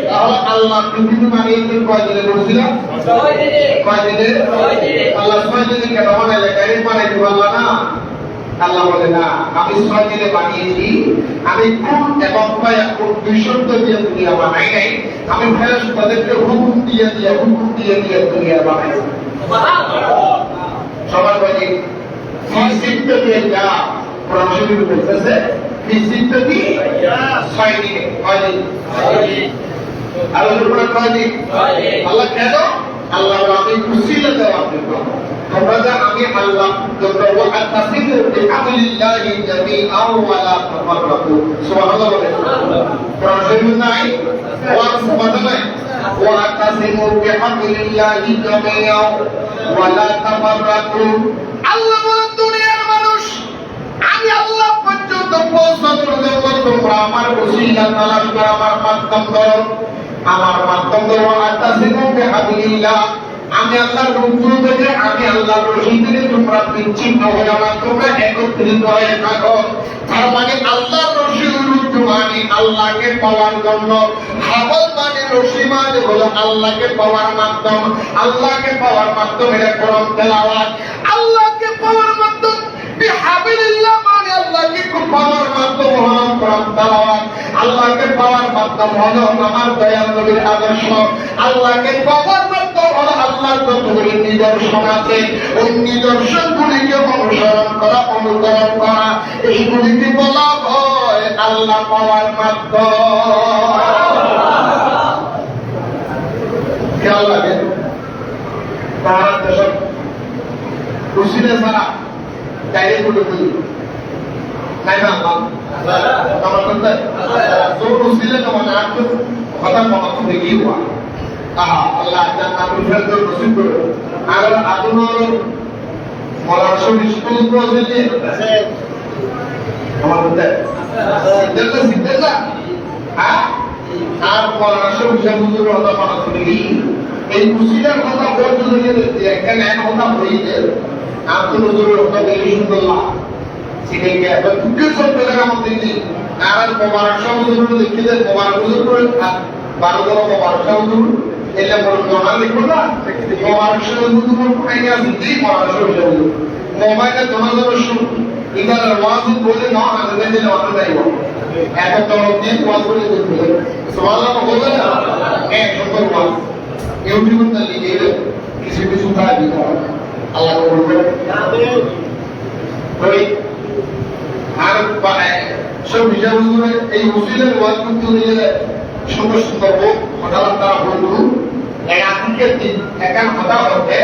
তাহলে আল্লাহ পৃথিবী বানিয়েছেন কয়দিনে বলছিল 6 দিনে কয়দিনে 6 দিনে আল্লাহ 6 দিনে কেন বানাইলে গাড়ি বানাইতে আল্লাহ না আল্লাহ বলে না আমি 6 দিনে বানিয়েছি আমি কোন এবং কোন বিশুদ্ধ দিয়ে দুনিয়া বানাই নাই আমি ফেরেশতাদেরকে হুকুম দিয়ে দুনিয়া বানাইছি সুবহানাল্লাহ সবার বলি ফিসিতে দিয়ে যা কোরআন শরীফে বলতেছে ফিসিতে 6 দিনে কয়দিন 6 দিন আর ওর কয়দিন 6 দিন আল্লাহ কেন আল্লাহ আমি উসিলা দেওয়ার জন্য তোমরা যে আমি আল্লাহ তোমরা ওয়া তাসিদু বিআমলিল্লাহি জামিআন ওয়া লা তাফাররাকু সুবহানাল্লাহ কোরআন শরীফ নাই ওয়া সুবহানাল্লাহ ওয়া তাসিদু বিআমলিল্লাহি জামিআন ওয়া লা তাফাররাকু আল্লাহ বলেন দুনিয়ার মানুষ আমি আল্লাহ পর্যন্ত পৌঁছানোর জন্য তোমরা আমার ওসিলা তালাশ করো আমার মাধ্যম ধরো আতাসিমু বিহাবিলিল্লাহ আমি আল্লাহর রূপ থেকে আমি আল্লাহর রশি থেকে তোমরা বিচ্ছিন্ন হয়ে না তোমরা একত্রিত হয়ে থাকো তার মানে আল্লাহর রশির রূপ মানে আল্লাহকে পাওয়ার জন্য হাবল মানে রশি মানে হলো আল্লাহকে পাওয়ার মাধ্যম আল্লাহকে পাওয়ার মাধ্যম এটা কোরআন তেলাওয়াত আল্লাহকে পাওয়ার মাধ্যম বিহাবিলিল্লাহ মানে আল্লাহকে পাওয়ার মাধ্যম হলো কোরআন তেলাওয়াত আল্লাহকে পাওয়ার মাধ্যম হলো আমার দয়াল নবীর আদর্শ আল্লাহকে পাওয়ার মাধ্যম হলো আল্লাহর যতগুলি নিদর্শন আছে ওই নিদর্শনগুলিকে অনুসরণ করা অনুকরণ করা এইগুলিকে বলা হয় আল্লাহ পাওয়ার মাধ্যম খেয়াল লাগে তার দেশক খুশিতে সারা চাইলে করে তুলি নাই না আমার করতে তো খুশিলে তোমার আট কথা মনে করে কি হওয়া আহা আল্লাহ জান্নাতুল ফেরদৌস নসিব করো আর আদুনোর মলাশো স্কুল প্রজেক্টে আমার করতে সিদ্ধা হ্যাঁ আর মলাশো হুজুর কথা মনে করে কি এই খুশিটার কথা বলতে যদি এখানে এক কথা হইছে আব্দুল হুজুরের কথা বেশি সুন্দর না সেটাকে এখন দুটো সব জায়গা মধ্যে দিন আর মোবারক শাহ হুজুর দেখিলে মোবারক হুজুর করে 12 জন মোবারক শাহ হুজুর এলে বড় জনা লিখো না মোবারক শাহ হুজুর কোথায় আছে জি মোবারক শাহ হুজুর মোবাইলে জনা জনা শুন ইদার ওয়াজ বলে না আনন্দ দিলে অন্য যাইব এখন তো দিন ওয়াজ করে দিতে সুবহানাল্লাহ বলবেন না সুন্দর ওয়াজ ইউটিউবে না লিখে কিছু কিছু তারা দিতে আল্লাহ কবুল করে আমিন ওই আর সব হিসাবে এই উসিলের ওয়াজ করতে নিয়ে সুন্দর সুন্দর কথাবার্তা বলবো এই আজকের দিন একান কথা হচ্ছে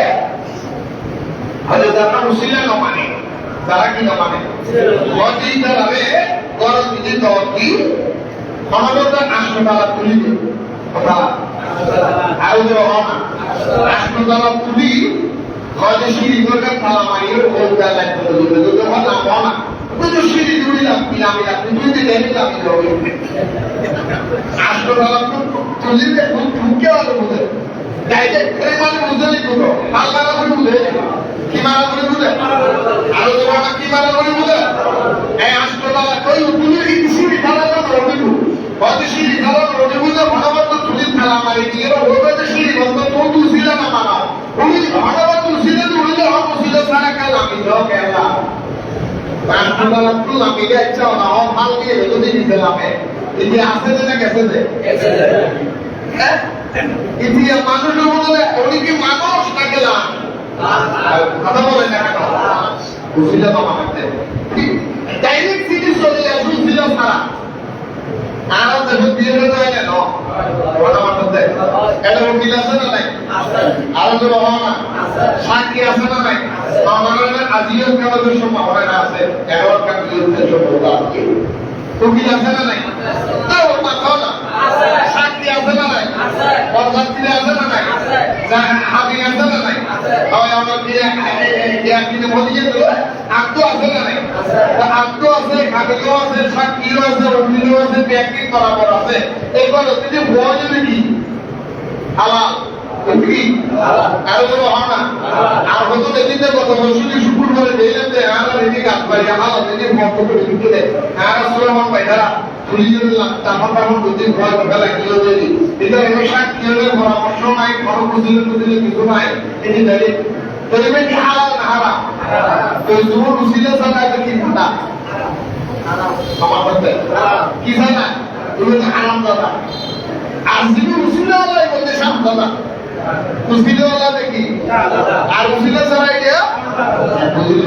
হলে যারা উসিলা না মানে যারা কি না মানে ওয়াজি যারাবে গরজ দিতে দওয়াতি ক্ষমতা হাসপাতাল তুলি কথা আর যে হনা হাসপাতাল তুলি হয়তো সিঁড়ি করে তালা মারিয়ে ওটা লাগতে দিবে যখন না হনা তো সিঁড়ি জুড়ি লাগবি না আমি আপনি যদি দেখে যাবি হবে হাসপাতাল তুলিলে খুব ঠুকে হলো বুঝে ডাইরেক্ট করে মানে বুঝলি তো আল্লাহ করে বুঝে কি মারা করে বুঝে আর তোমার কি মারা করে বুঝে এই হাসপাতাল কই তুলি সিঁড়ি তালা না রবি হয়তো সিঁড়ি তালা রবি বুঝে ভগবান তো তুলি তালা মারি দিয়ে ওটা তো সিঁড়ি বন্ধ তো তুলছিল না মারা উনি ভগবান তুলছিল তো উনি তো হক ছিল সারা কাল আমি তো কেলা হাসপাতাল তুল আমি যে ইচ্ছা না হক ভাল দিয়ে যদি দিতে লাগে এই আছে না গেছে যে হ্যাঁ ইতিহাস মানুষের বলে উনি কি মানুষ না গেলাম কথা বলেন না কেন বুঝিলে তো আমাকে ডাইরেক্ট সিটি চলে আসুন ছিল সারা আর যখন দিয়ে দেয় কেন ওটা মানতে এটা উকিল আছে না নাই আর তো বাবা না সাক্ষী আছে না নাই আমাদের আজিও কাগজের সম্ভাবনা আছে এবার কাগজের সম্ভাবনা আছে উকিল আছে না নাই তো মাথা না সাক্ষী আছে না নাই পরবর্তী আছে না নাই হাবি আছে না নাই হয় আমরা দিয়ে কিনে বলিয়ে দিল আত্ম আছে না নাই আত্ম আছে কাগজও আছে সাক্ষীও আছে উকিলও আছে ব্যাংকিং বরাবর আছে এবার যদি ভয় যদি কি হালাল কি আর বলো না আর হতো এদিকে কত বছর শুকুর করে দিলেন যে আর এদিকে কাজ পারি হালাল এদিকে মত করে দিতে আর সুলমান ভাইরা তুলিয়ে তারপর তারপর দুদিন ভয় কথা লাগিয়ে দিলি এটা এমন সাক্ষী হলে পরামর্শ নাই কোনো বুঝিলে কিছু নাই এটি দাঁড়িয়ে তবে কি হালাল না হারাম তো জোর উসিলে ছাড়া এটা কি না আমার বলতে কি জানা তুমি তো হারাম দাদা আর যিনি উসিলে আলাই বলতে সাম দাদা উসিলে আলা দেখি আর উসিলে ছাড়া এটা বুঝিলে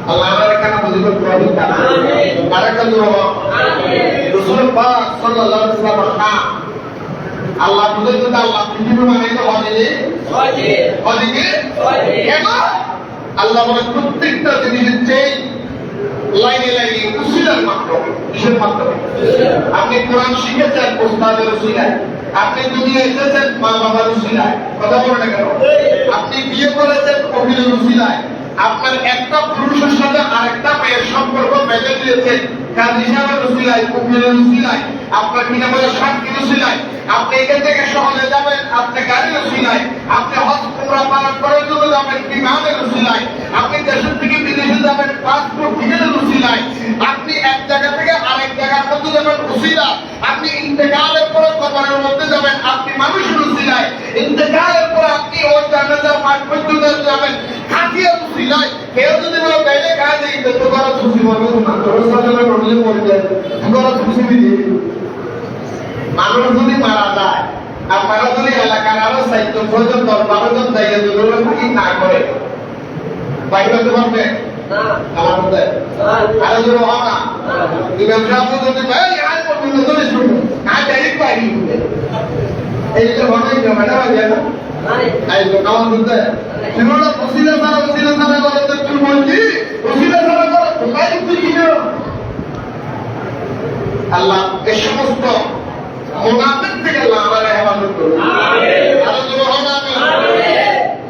আল্লাহ আমাদের এখানে বুঝিলে প্রভু আমিন বারাকাল্লাহু আমিন রাসূল পাক সাল্লাল্লাহু আলাইহি ওয়াসাল্লাম আল্লাহ বুঝে তো আল্লাহ পৃথিবী মানে তো হয়নি হয়নি কেন আল্লাহ বলে প্রত্যেকটা জিনিসের চেয়ে লাইনে লাইনে উসিলার মাধ্যমে কিসের মাধ্যমে আপনি কোরআন শিখেছেন উস্তাদের উসিলায় আপনি দুনিয়া এসেছেন মা বাবার উসিলায় কথা বলে না কেন আপনি বিয়ে করেছেন কবিরের উসিলায় আপনার একটা পুরুষের সাথে আরেকটা মেয়ের সম্পর্ক বেঁধে দিয়েছেন কাজ হিসাবে উসিলায় কবিরের উসিলায় আপনার কিনা বলে সাক্ষীর উসিলায় আপনি এখান থেকে সহজে যাবেন আপনি গাড়ির উসিলায় আপনি হজ উমরা পালন করার জন্য যাবেন বিমানের উসিলায় আপনি দেশের থেকে বিদেশে যাবেন পাসপোর্ট টিকিটের উসিলায় আপনি এক জায়গা থেকে আরেক জায়গার মধ্যে যাবেন উসিলা আপনি ইন্তেকালের পরে কবরের মধ্যে যাবেন আপনি মানুষের উসিলায় ইন্তেকালের পরে আপনি ওই জানাজার মাঠ পর্যন্ত যাবেন খাটিয়ার উসিলায় কেউ যদি বলে বাইরে কাজ নেই তো করা খুশি বলবে না তোর সাথে প্রবলেম পড়ে যায় করা খুশি দিয়ে মানুষ যদি মারা যায় আপনারা যদি এলাকার আরো 4 জন 12 জন জায়গা দুটো থাকি না করে বাইরে হতে পারবে আমার মধ্যে আরো যদি হয় না ইমাম সাহেব যদি ভাই আর পর্যন্ত চলে শুনুন না ডাইরেক্ট বাইরে এই যে ঘটনা ম্যাডাম আছে না এই তো কামান বলতে শুনুন ওসিলা সারা করে তো তুই বলছি ওসিলা সারা করে তো বাইরে তুই কি আল্লাহ এই সমস্ত মুনাফিক থেকে আল্লাহ আমাদের হেফাজত করুন আমিন আর সুবহান আমিন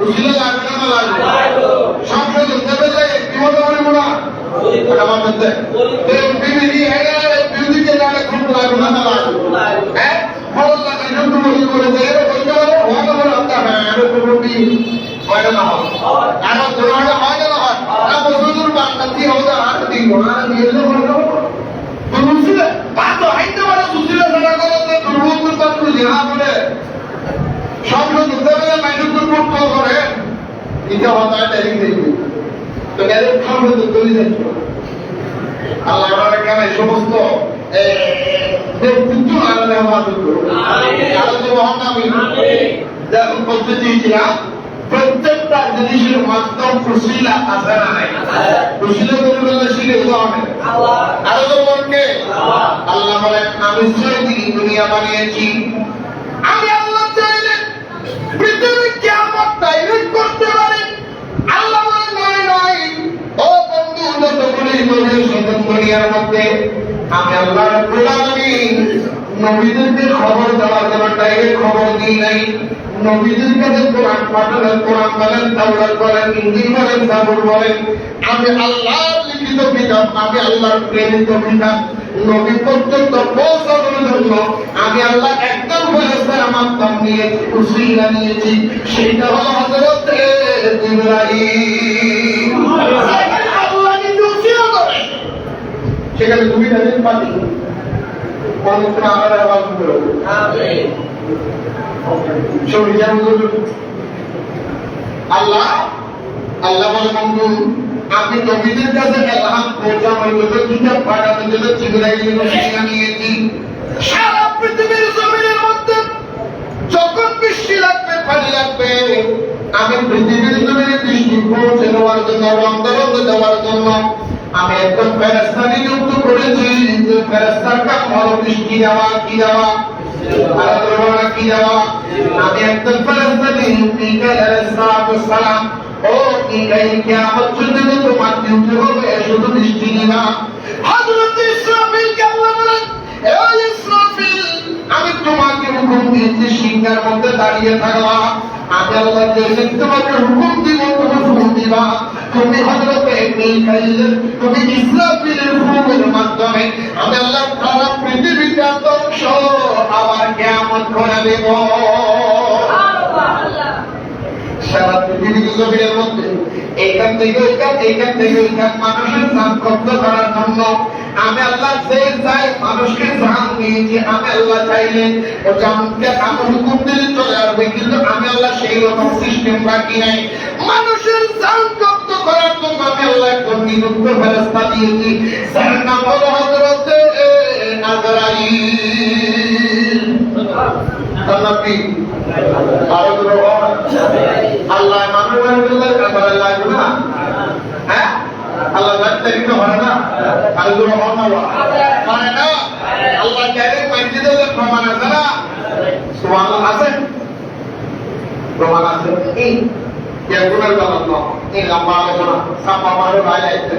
রসুল লাগবে না লাগবে সংসদ দেবে যায় বিপদ হবে না এটা বলতে এই বিবিধি হেগা বিবিধি কে না খুব লাগবে না লাগবে হ্যাঁ বড় লাগে যুদ্ধ করে যায় এর বলতে পারো হয় না আমরা হ্যাঁ এর প্রতি হয় না হয় আর দোড়াটা হয় না হয় না বসুর বান্দাতি হবে আর দিন না দিয়ে না রসুল বাদ হাইতে বড় রসুল সারা করে তো দুর্বল তো জিহা বলে সব লোক উত্তরে মাইনুকুর মুক্ত করে এটা হতা ডাইরেক্ট দেখবে তো ডাইরেক্ট খাবে তো চলে যাচ্ছে আল্লাহ আমাদের কাছে সমস্ত নেতৃত্ব আল্লাহ আমাদের করুন। আল্লাহ মহানামী যখন বলতে চেয়েছিলাম প্রত্যেকটা জিনিসের মাধ্যম ফুসিলা আছে না নাই? ফুসিলা করে বললে শিখে অনেক আরো মনকে আল্লাহ বলেন আমি ছয়দিন দুনিয়া বানিয়েছি। আমি আল্লাহ চাইলে পৃথিবী কিয়ামত ডাইরেক্ট করতে পারি। আল্লাহ বলেন নয় ও বন্ধু যতগুলি নবীর সাথে দুনিয়ার মধ্যে আমি আল্লাহ রাব্বুল আলামিন নবীদেরকে খবর দেওয়ার জন্য ডাইরেক্ট খবর দিই নাই। নবীদের কাছে কোরআন পাঠালেন, কোরআন বলেন, তাওরাত বলেন, ইনজিল বলেন, জাবুর বলেন। আমি আল্লাহর লিখিত কিতাব, আমি আল্লাহর প্রেরিত কিতাব নবী পর্যন্ত পৌঁছানোর জন্য আমি আল্লাহ একদম ফেরেশতা আমার নাম নিয়েছি, উসিলা নিয়েছি। সেটা হলো হযরত ইব্রাহিম। আল্লাহ কিন্তু উসিলা করে সেখানে তুমি তাদের পাতি পবিত্র আমার আওয়াজ করো আমিন। আল্লাহ আল্লাহ বলেন আমি নবীদের কাছে এলাম পৌঁছানোর জন্য কিতাব পাঠানোর জন্য জিবরাইল নিয়েছি। সারা পৃথিবীর জমিনের মধ্যে যখন বৃষ্টি লাগবে, পানি লাগবে, আমি পৃথিবীর জমিনে বৃষ্টি পৌঁছে দেওয়ার জন্য, রন্ধ দেওয়ার জন্য আমি একজন ফেরেশতা নিযুক্ত করেছি। যে ফেরেশতার কাম হলো বৃষ্টি দেওয়া, কি দেওয়া, কি দেওয়া। আমি একজন ফেরেশতা মিকাইল আলাইহিস সালাম। ও মিকাইল কিয়ামত পর্যন্ত তোমার ডিউটি হবে শুধু বৃষ্টি দেওয়া। হযরত ইসরাফিলকে আল্লাহ বলেন এ ইসরাফিল আমি তোমাকে হুকুম দিয়েছি সিংহের মধ্যে দাঁড়িয়ে থাকবা। আমি আল্লাহ যেদিন তোমাকে হুকুম দিব তুমি হুকুম দিবা। তুমি হযরত মিকাইল, তুমি ইসরাফিলের হুকুমের মাধ্যমে আমি আল্লাহ সারা পৃথিবীতে ধ্বংস আবার কিয়ামত করে দেব। সারা পৃথিবীর জমিনের মধ্যে এখান থেকে ওইখান মানুষের জান কব্জ করার জন্য আমি আল্লাহ যে চাই মানুষকে জান দিয়েছি। আমি আল্লাহ চাইলে ও জানকে আমি হুকুম দিলে চলে আসবে, কিন্তু আমি আল্লাহ সেই রকম সিস্টেম রাখি নাই। মানুষের জান কব্জ করার জন্য আমি আল্লাহ একজন নিযুক্ত ফেরেশতা দিয়েছি, যার নাম হলো হযরত আজরাইল। আল্লাহ মানুষের কাছে লাগবে না, হ্যাঁ আল্লাহ ডাক্তারিত হয় না, আল্লাহ হয় না। আল্লাহ ডাইরেক্ট মাইন্ডে প্রমাণ আছে না? সুবহানাল্লাহ আছে, প্রমাণ আছে। এই গুণের গলত এই লম্বা আলোচনা সাম্মা মারো রায় আসতে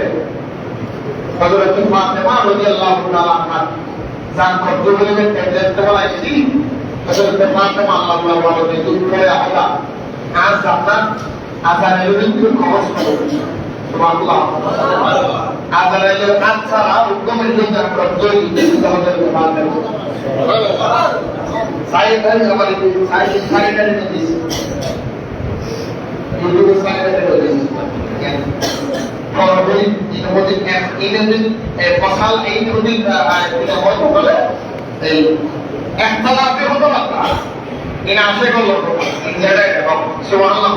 হযরত ফাতেমা রাদিয়াল্লাহু তাআলা আনহা জান কত বলে দেখতে বলাইছি। হযরত ফাতেমা আল্লাহ বলে তুই করে আলা আজ জান্নাত আজানের খরচ করবে। সুবহানাল্লাহ আজানের আচ্ছা হুকুমের জন্য আমরা তৈরি আমাদের ফাতেমা সুবহানাল্লাহ সাইয়েদার আমাদের সাইয়েদার দিস ইউটিউবে সাইয়েদার this kalau ini pasal ini tidak mau boleh ektalaf itu apa? Ini asal kalau ini ada, subhanallah.